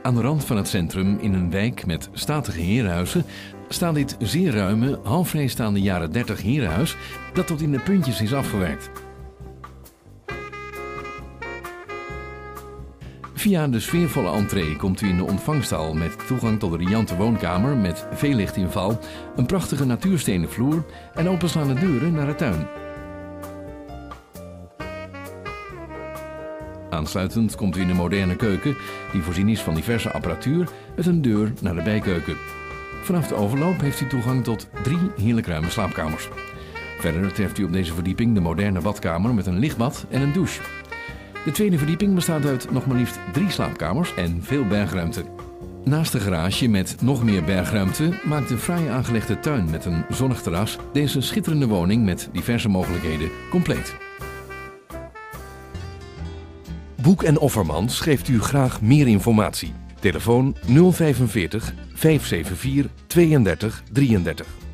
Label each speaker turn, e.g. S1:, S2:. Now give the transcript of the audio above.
S1: Aan de rand van het centrum, in een wijk met statige herenhuizen, staat dit zeer ruime, half vrijstaande jaren 30 herenhuis dat tot in de puntjes is afgewerkt. Via de sfeervolle entree komt u in de ontvangshal met toegang tot een riante woonkamer met veel lichtinval, een prachtige natuurstenen vloer en openslaande deuren naar de tuin. Aansluitend komt u in een moderne keuken die voorzien is van diverse apparatuur met een deur naar de bijkeuken. Vanaf de overloop heeft u toegang tot 3 heerlijk ruime slaapkamers. Verder treft u op deze verdieping de moderne badkamer met een lichtbad en een douche. De tweede verdieping bestaat uit nog maar liefst 3 slaapkamers en veel bergruimte. Naast de garage met nog meer bergruimte maakt de fraai aangelegde tuin met een zonnig terras deze schitterende woning met diverse mogelijkheden compleet. Boek en Offermans geeft u graag meer informatie. Telefoon 045 574 32 33.